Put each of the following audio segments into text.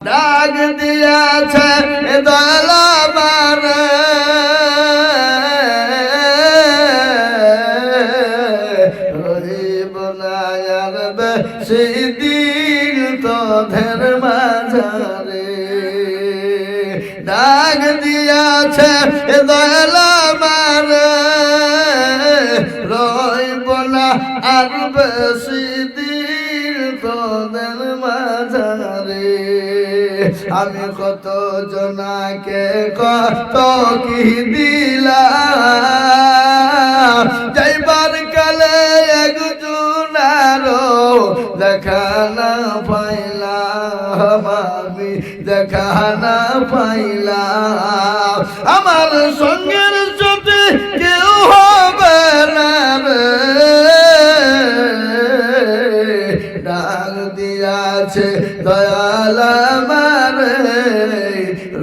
ডাক দিয়াছে দয়ালাবার রহিব নায়ার বেশি দিন তোদের মাঝারে ডাক দিয়াছে দয়ালাবার রহিব না আর বেশি দিন তোদের মাঝারে আমি কত জনাকে কত কি দিলাম যাইবার কালে একজনারও দেখা না পাইলাম আমি দেখা না পাইলাম আমার সঙ্গের সাথে কেউ হবে না রে ডাক দিয়াছে দয়াল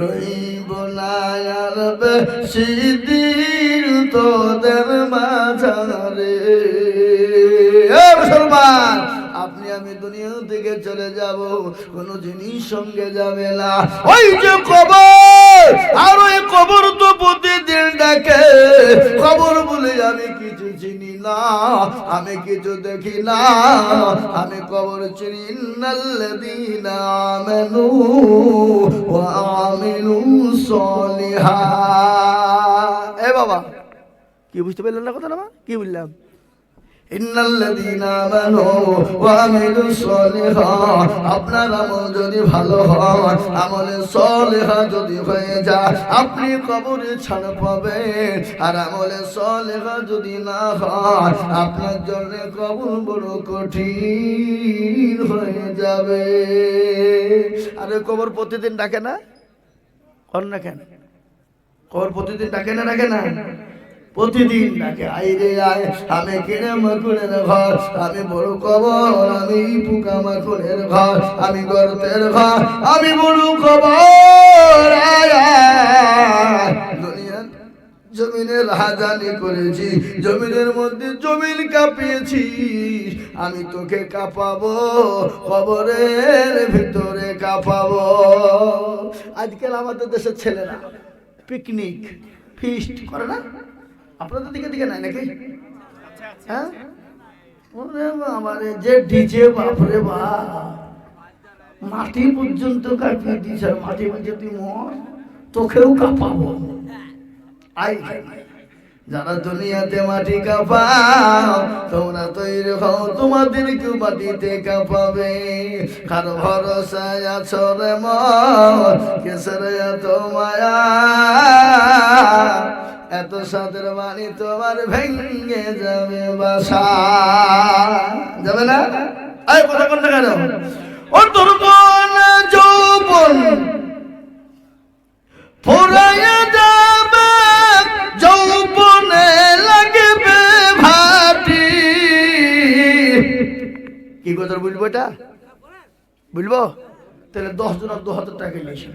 রইব না আর বেশি দিন তোদের মাঝারে মুসলমান আপনি আমি দুনিয়া থেকে চলে যাব কোন জিনিস সঙ্গে যাবে না ওই যে কবর আর ওই কবর তো প্রতিদিন ডাকে কবর বলে আমি কিছু চিনি না আমি কিছু দেখি না আমি কবর চিনি ইন্নাল্লাযীনা আমানু ওয়া আমিলুস সলিহাত এ বাবা কি বুঝতে পারলেন না কথা না কি বললাম ইন্নাল্লাযীনা আমানু ওয়া আমিলুস সলিহাত আপনার আমল যদি ভালো হয় আমলে সলিহা যদি হয়ে যায় আপনি কবরে ছাড় পাবেন আর আমলে সলিহা যদি না হয় আপনার জন্য কবর বড় কঠিন হয়ে যাবে আরে কবর প্রতিদিন ডাকে না কোন না কেন কবর প্রতিদিন ডাকে না প্রতিদিন ডাকে আই রে আয় আমি কিনে মাকুড়ের ঘর আমি বড় কবর আমি পোকা মাকুড়ের ঘর আমি গর্তের ঘর আমি বড় কবর দুনিয়া জমিনের রাজধানী করেছি জমিনের মধ্যে জমিন কাঁপিয়েছি আমি তোকে কাঁপাবো কবরের ভিতরে কাঁপাবো আজকাল আমাদের দেশের ছেলেরা পিকনিক ফিস্ট করে না আপনাদের দিকে নাই নাকি হ্যাঁ আমার যে ডিজে বাপরে বা মাটি পর্যন্ত কাঁপিয়ে দিস মাটি পর্যন্ত তুই মর তোকেও কাঁপাবো আই যারা দুনিয়াতে মাটি কাঁপাও তোমরা তৈরি হও তোমাদেরকেও মাটিতে কাঁপাবে কারো ভরসায় আছো রে মন কেসের এত মায়া এত সাদের বাণী তোমার ভেঙে যাবে বাসা যাবে না এই কথা কোন না কেন ও তোর কোন যৌবন ফুরাইয়া যাবে যৌবনে লাগবে ভাটি কি কথা বুঝবো এটা বুঝবো তাহলে 10 জন 2000 টাকা নিয়েছি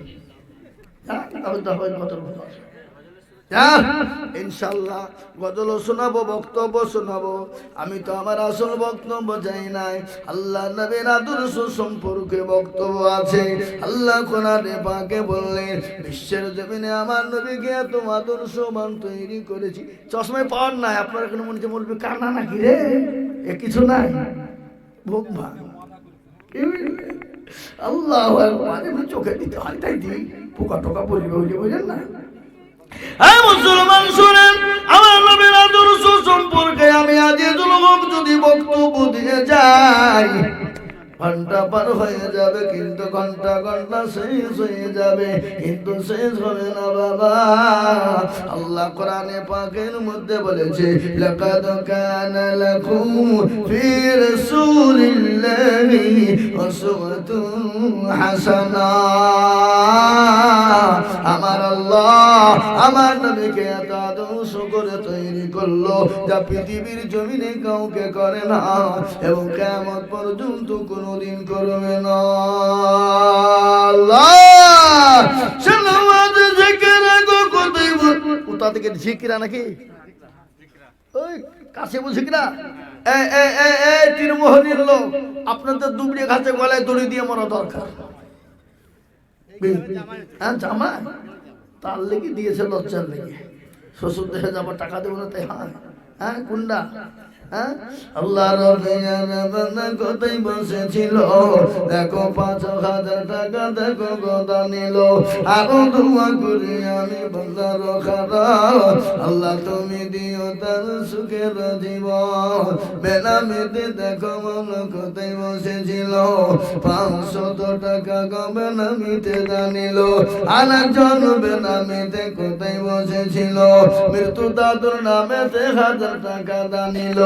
ইনশাল্লাহ গজল শোনাবো বক্তব্য শোনাবো আমি তো আমার আসল বক্তব্য যাই নাই আল্লাহ নবীর আদর্শ সম্পর্কে বক্তব্য আছে আল্লাহ কোরআনে পাকে বললেন বিশ্বের জমিনে আমার নবীকে এত আদর্শবান তৈরি করেছি চশমায় পাওয়ার নাই আপনার কোনো মনে বলবে কানা নাকি রে এ কিছু নাই ভোগ ভাগ আল্লাহ চোখে দিতে হয় তাই দিই পোকা টোকা বলবে বুঝলেন না মুসলমান শুনেন আমার নবীর আদর্শ সম্পর্কে আমি আজিজুল হক যদি বক্তব্য দিয়ে যাই ঘন্টা পার হয়ে যাবে কিন্তু ঘন্টা শেষ হয়ে যাবে কিন্তু শেষ হবে না বাবা আল্লাহ কোরআনে পাকের মধ্যে বলেছে লাকাদ কানা লাকুম ফি রাসূলিল্লাহি উসওয়াতুন হাসানা আমার আল্লাহ আমার নবীকে এত আদর্শ করে তৈরি করলো যা পৃথিবীর জমিনে কাউকে করে না এবং কিয়ামত পর্যন্ত কোনদিন করবে না আল্লাহ সালাওয়াত জিকির গো কতই কোথা থেকে জিকিরা নাকি ওই কাছে বুঝিকিরা তীরমোহনীর লোক আপনাদের দুবড়ি ঘাসে গলায় দড়ি দিয়ে মরা দরকার হ্যাঁ জামাই তার লেগে দিয়েছে, লজ্জার লেগে। শ্বশুর দেশে যাবার টাকা দেবো না তাই? হ্যাঁ হ্যাঁ কুন্ডা হ্যাঁ আল্লাহ কোথায় বসেছিল, দেখো 5,000 টাকা দেখো কথা নিল। আরো দোয়া করি আমি বন্দার খারাপ, আল্লাহ তুমি দিও তার সুখের জীবন। বেনামিতে দেখো মন কোথায় বসেছিল, 500 টাকা বেনামিতে জানিল। আর একজন বেনামিতে কোথায় বসেছিল, মৃত্যু দাদুর নামেতে 1,000 টাকা দানিল।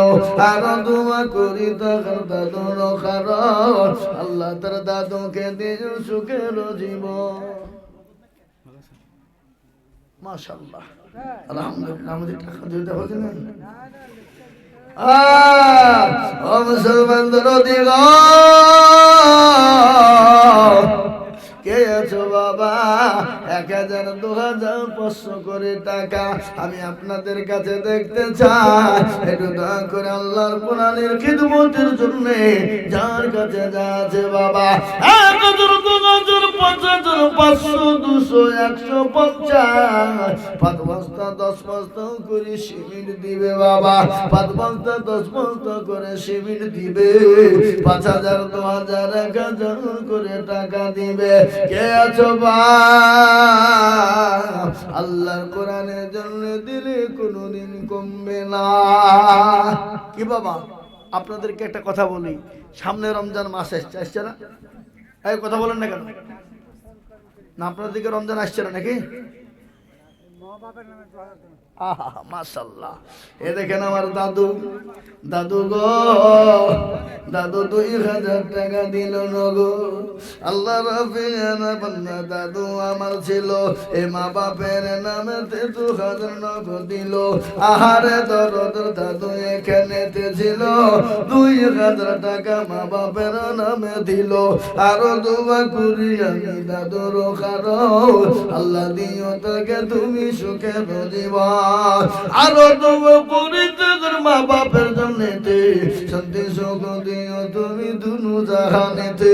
আরো দোয়া করি তার দাদুর খারাপ, আল্লাহ তার দাদুকে দিও সুখের জীবন। মাশাআল্লাহ আলহামদুলিল্লাহ। আমাদের টাকা দিতে হবে না। ও মুসলমান দরদিগ, কে আছো বাবা? 1,000 2,000 500 করে টাকা আমি আপনাদের কাছে দেখতে চাই। একটু দয়া করে আল্লাহর কোরআনের খিদমতের জন্য যার কাছে যা আছে বাবা, 1,000 2,000 5,000 500 200 150 5 বস্তা 10 বস্তা করে সিমেন্ট দিবে বাবা, 5 বস্তা 10 বস্তা করে সিমেন্ট দিবে, 5,000 2,000 1,000 করে টাকা দিবে। কে আছো আল্লাহর কোরআনের জন্য দিলে কোনোদিন কমবে না। কি বাবা আপনাদেরকে একটা কথা বলি, সামনে রমজান মাস আসছে না? এই কথা বলেন না কেন? না আপনার দিকে রমজান আসছে না নাকি? মাশাআল্লাহ। এ দেখেন আমার দাদু, দাদু গো দাদু 2,000 টাকা দিল নগো। আল্লাহ রাফিয়ানা বান্দা দাদু আমার ছিল, এ মা বাপের নামেতে 2,000 নগদ দিল। আহারে দরদ দাদু এখানেতে ছিল, 2,000 টাকা মা বাপের নামে দিল। আরো দোয়া করি আমি দাদুর খারাপ, আল্লাহ দিও তাকে তুমি সুখের জীবন। আরো দোয়া করি তোর মা বাপের জন্যে, শান্তি সুখ দিও তুমি দুনু জাহানেতে।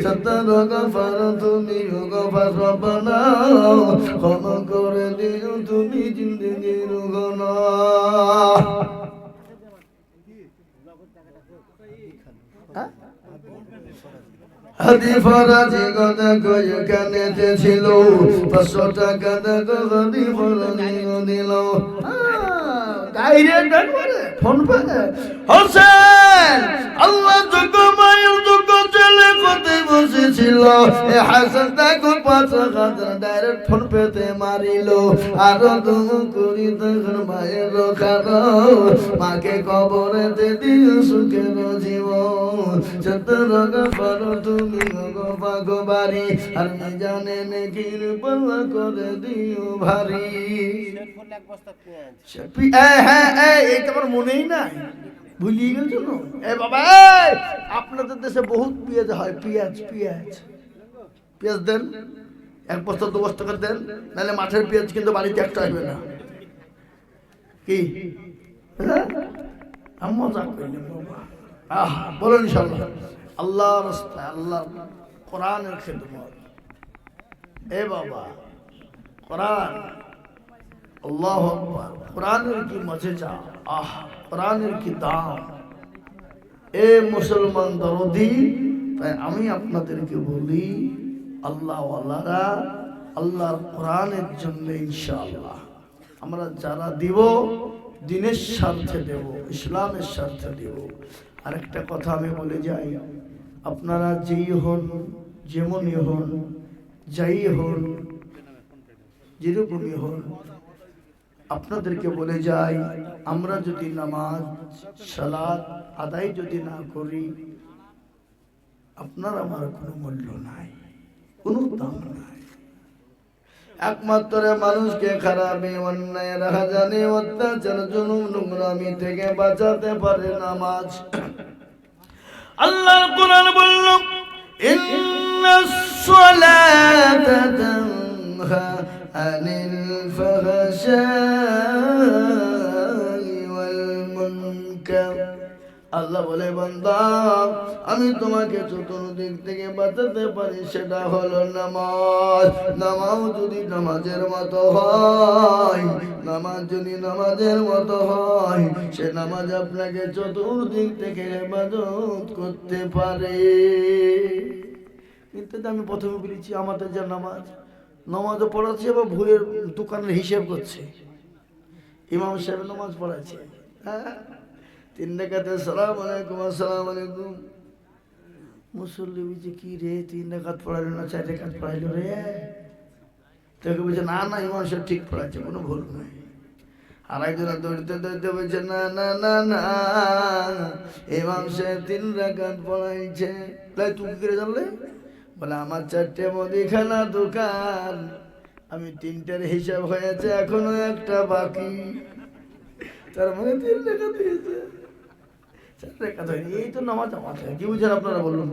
সত্তর গফার তুমি গফার রব্বানা, ক্ষমা করে দিও তুমি জিন্দেগির গুনাহ। হাদি ফরাজি কথা কই কানেতে ছিল, 500 টাকা দেখো হাদি ফরাজি দিল। ডাইরেক্ট একবারে ফোন পে হোসেন আল্লাহ যোগ্য মায়ের যোগ্য ছেলে কোথায় বসেছিল, এ হাসান দেখো 5,000 ডাইরেক্ট ফোন পেতে মারিল। আরো দোয়া করি তখন মায়ের খারাপ, মাকে কবরেতে দিও সুখের জীবন। সত্তর গফার তুমি গফা গো বাড়ি, আর জানে নেকির পাল্লা করে দিও ভারী। হ্যাঁ এই তোমার মনেই নাই, ভুলিয়ে গেছো না? এ বাবা আপনাদের দেশে বহুত পেঁয়াজ হয়, পেঁয়াজ পেঁয়াজ পেঁয়াজ দেন, 1 বস্তা 2 বস্তা করে দেন, নাহলে মাঠের পেঁয়াজ কিন্তু বাড়িতে একটা আসবে না। কি মজা করলেন বাবা? বলুন ইনশাআল্লাহ। আল্লাহর রাস্তায়, আল্লাহর কোরআনের খিদমত। এ বাবা কোরআন, আল্লাহু আকবার। কোরআনের কি মজা, কোরআনের কি দাম। এ মুসলমান দরদি, তাই আমি আপনাদেরকে বলি আল্লাহ ওয়ালারা আল্লাহর কোরআনের জন্য ইনশাআল্লাহ আমরা যারা দিব, দিনের স্বার্থে দেব, ইসলামের স্বার্থে দেব। আরেকটা কথা আমি বলে যাই, আপনারা যেই হন, যেমনই হন, যাই হন, যেরকমই হন, আপনাদেরকে বলে যাই, আমরা যদি নামাজ সালাত আদায় যদি না করি, আপনার আমার কোনো মূল্য নাই, কোনো দাম নাই। একমাত্র মানুষকে খারাপি, অন্যায়, রাহাজানি, অত্যাচার, জুলুম, নোংরামি থেকে বাঁচাতে পারে নামাজ। আল্লাহর কোরআন বলল, ইন্নাস সালাতা তানহা আনিল ফাহশাই ওয়াল মুনকার। আল্লাহ বলে বান্দা আমি তোমাকে চতুর্দিক থেকে বাঁচাতে পারি, সেটা হলো নামাজ। নামাজ যদি নামাজের মতো হয়, নামাজ যদি নামাজের মতো হয়, সে নামাজ আপনাকে চতুর্দিক থেকে হেফাজত করতে পারে। কিন্তু আমি প্রথমে বলেছি আমাদের যা নামাজও পড়াচ্ছে বা ভুয়ের দোকানের হিসেব করছে। ইমাম সাহেব নামাজ পড়াচ্ছে, হ্যাঁ, 3 রাকাতে সালাম আলাইকুম আসসালামু আলাইকুম। মুসল্লি বুঝে কি রে 3 রাকাত পড়াইলো না 4 রাকাত পড়াইলো রে? তোকে বলছে না না ইমাম সাহেব ঠিক পড়াচ্ছে, কোনো ভুল নেই। আর একজনে দৌড়তে দৌড়তে বলছে না না না না ইমাম সাহেব 3 রাকাত পড়াইছে। তাই তুই কি করে জানলে? বলে আমার 4টে মুদিখানা দোকান, আমি 3টার হিসাব হয়েছে, এখনো একটা বাকি। তার মানে 3 রাকাত দিয়েছে, 4 রাকাত হয়নি। এই তো নামাজ কি বুঝেন আপনারা বলুন?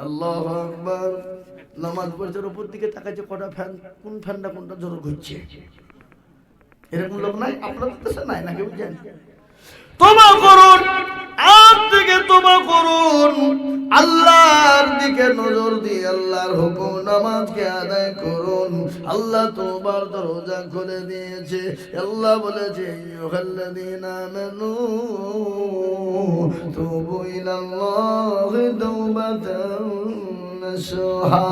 আল্লাহু আকবার। নামাজ পড়ছে, উপর দিকে তাকাচ্ছে কটা ফ্যান, কোন ফ্যানটা কোনটা জোরে ঘুরছে, এরকম লোক নাই আপনাদের দেশে? নাই নাকি বুঝছেন? তওবা করুন, আজ থেকে তওবা করুন, আল্লাহর দিকে নজর দিয়ে আল্লাহর হুকুম নামাজকে আদায় করুন। আল্লাহ তওবার দরজা খুলে দিয়েছে। আল্লাহ বলেছে আইয়ুহাল্লাযীনা আমানু তুবু ইলাল্লাহি তাওবাতান নাসুহা।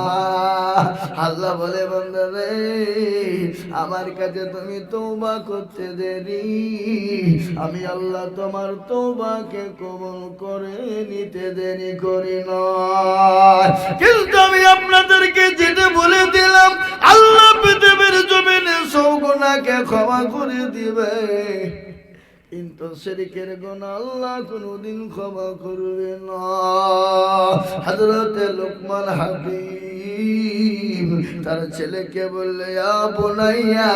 আল্লাহ বলে বান্দা রে আমার কাছে তুমি তওবা করতে দেরি, আমি আল্লাহ তোমার তওবাকে কবুল করে নিতে দেরি করি না। কিন্তু আমি আপনাদেরকে যেটা বলে দিলাম, আল্লাহ পৃথিবীর জমিনে সব গুনাহকে ক্ষমা করে দিবে, কিন্তু শিরকের গুনাহ আল্লাহ কোনদিন ক্ষমা করবে না। হযরতে লোকমান হাকিম তার ছেলেকে বললে ইয়া বুনাইয়া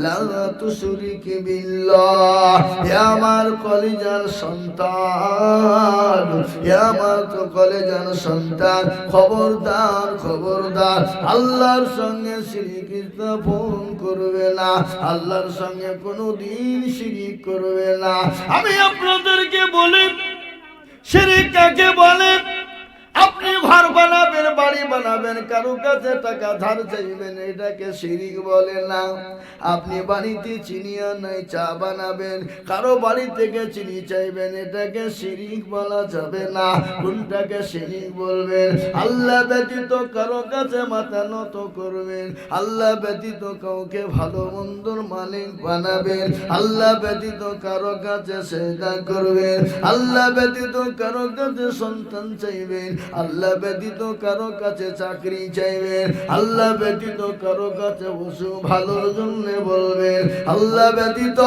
লা তুশরিক বিল্লাহ, হে আমার কলিজার সন্তান, হে আমার তো কলিজার সন্তান, খবরদার খবরদার আল্লাহর সঙ্গে শিরক স্থাপন করবে না, আল্লাহর সঙ্গে কোনদিন শিরক করবে না। আমি আপনাদেরকে বলি শিরক কাকে বলে? আপনি ঘর বানাবেন, বাড়ি বানাবেন, কারো কাছে টাকা ধার চাইবেন, এটাকে শিরক বলে না। আপনি বাড়িতে চিনি আর নাই চা বানাবেন, কারো বাড়ি থেকে চিনি চাইবেন, এটাকে শিরক বলা যাবে না। কোনটাকে শিরক বলবেন? আল্লাহ ব্যতীত কারো কাছে মাথা নত করবেন, আল্লাহ ব্যতীত কাউকে ভালো মন্দর মালিক বানাবেন, আল্লাহ ব্যতীত কারো কাছে সেজদা করবেন, আল্লাহ ব্যতীত কারো কাছে সন্তান চাইবেন, আল্লাহ ব্যতীত কারো কাছে চাকরি চাইবেন, আল্লাহ ব্যতীত কারো কাছে বসু ভালোর জন্য বলবেন, আল্লাহ ব্যতীত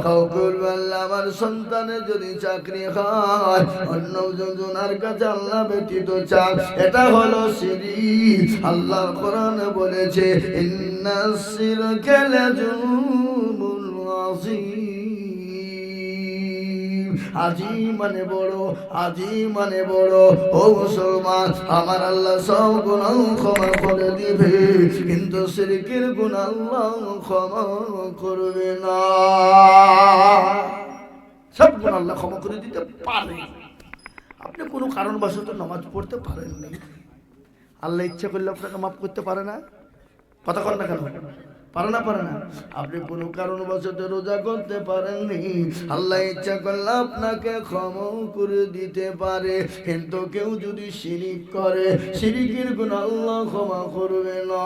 কাউকে বলবেন আমার সন্তানের যদি চাকরি হয় অন্য জনের কাছে আল্লাহ ব্যতীত চান, এটা হলো শিরক। আল্লাহ কোরআনে বলেছে ইন্নাস শিরকা লাযুলমুন আযীম। আজিম মানে বড়, আজিম মানে বড়। ও মুসলমান, আমার আল্লাহ সব গুনাহ ক্ষমা করে দিবে, কিন্তু শিরকের গুনাহ আল্লাহ ক্ষমা করবে না। সব গুনাহ আল্লাহ ক্ষমা করে দিতে পারে। আপনি কোনো কারণবশত নামাজ পড়তে পারেননি, আল্লাহ ইচ্ছা করলে আপনাকে মাফ করতে পারে না? কথা কন না কেন? পারে না? পারে না? আপনি কোনো কারণবশত রোজা করতে পারেননি, আল্লাহ ইচ্ছা করলে আপনাকে ক্ষমা করে দিতে পারে, কিন্তু কেউ যদি শিরক করে শিরকের গুনাহ আল্লাহ ক্ষমা করবে না।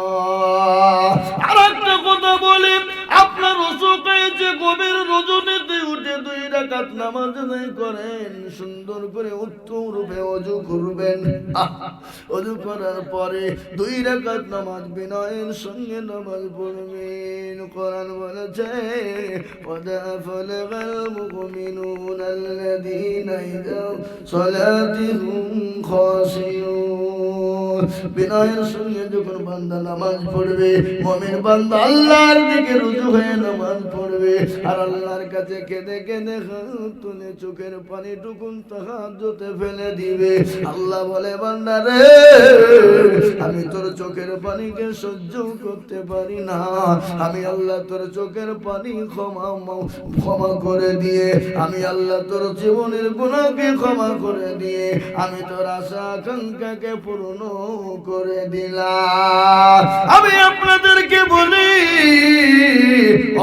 আর একটা কথা বলি, আপনার অসুখ হয়েছে, গভীর রজনীতে উঠে 2 রাকাত নামাজ আদায় করেন, সুন্দর করে উত্তম রূপে ওযু করবেন, ওযু করার পরে 2 রাকাত নামাজ বিনয়ের সঙ্গে নামাজ পড়বেন। কোরআন বলেছে ওয়াদা ফালাগাল মুমিনুনা আল্লাযীনা ইযা সালাতুহুম খাশিউন। বিনয়ের সঙ্গে যখন বান্দা নামাজ পড়বে, মুমিন বান্দা আল্লাহর দিকে রুজু হয়ে নামাজ পড়বে, করবে আর আল্লাহর কাছে কেঁদে কেঁদে তুলে চোখের পানি টুকুন তাহাজ্জুদে ফেলে দিবে। আল্লাহ বলে বান্দা রে আমি তোর চোখের পানিকে সহ্য করতে পারি না, আমি আল্লাহ তোর চোখের পানি ক্ষমা করে দিয়ে, আমি আল্লাহ তোর জীবনের গুনাহকে ক্ষমা করে দিয়ে আমি তোর আশা আকাঙ্ক্ষাকে পূর্ণ করে দিলাম। আমি আপনাদেরকে বলি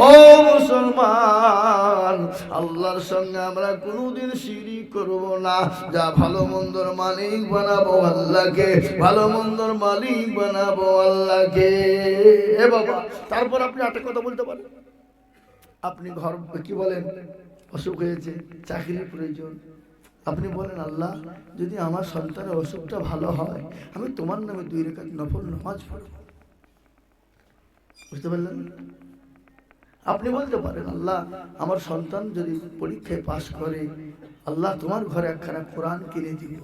ও মুসলমান, আল্লাহর সঙ্গে আমরা কোনোদিন শিরিক করব না। যা ভালো মন্দর মালিক বানাবো আল্লাহকে, ভালো মন্দর মালিক বানাবো আল্লাহকে। এ বাবা, তারপর আপনি একটা কথা বলতে পারেন, আপনি ঘর কি বলেন অসুখ হয়েছে, চাকরির প্রয়োজন, আপনি বলেন আল্লাহ যদি আমার সন্তানের অসুখটা ভালো হয় আমি তোমার নামে 2 রাকাত নফল নামাজ পড়ব। বুঝতে পারলেন? আপনি বলতে পারেন আল্লাহ আমার সন্তান যদি পরীক্ষায় পাশ করে আল্লাহ তোমার ঘরে একখানা কোরআন কিনে দিব।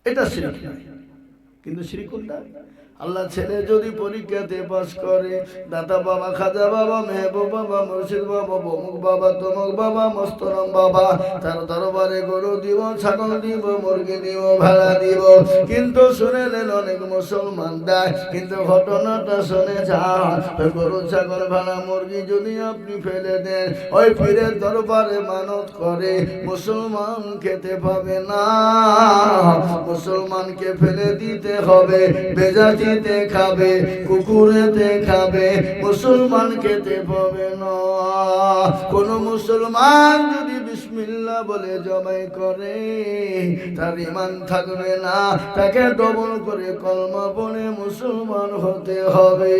এটা শিরক নয়, কিন্তু শিরক কোনটা? আল্লাহ ছেলে যদি পরীক্ষাতে পাস করে, দাদা বাবা, খাজা বাবা, মেহবুব বাবা, মুর্শিদ বাবা, বমুক বাবা, তমুক বাবা, মস্তরম বাবা, তার দরবারে গরু দিব, ছাগল দিব, মুরগি দিব, ভেড়া দিব। কিন্তু শুনে নেন অনেক মুসলমান দেয়, কিন্তু ঘটনাটা শুনে যান, গরু ছাগল ভেড়া মুরগি যদি আপনি ফেলে দেন, ওই পীরের দরবারে মানত করে মুসলমান খেতে পাবে না, মুসলমানকে ফেলে দিতে হবে, বেজাতি খাবে, কুকুরেতে খাবে, মুসলমান খেতে পাবে না। কোন মুসলমান যদি বিসমিল্লাহ বলে জবাই করে তার ঈমান থাকবে না, তাকে দমন করে কলমা পড়ে মুসলমান হতে হবে।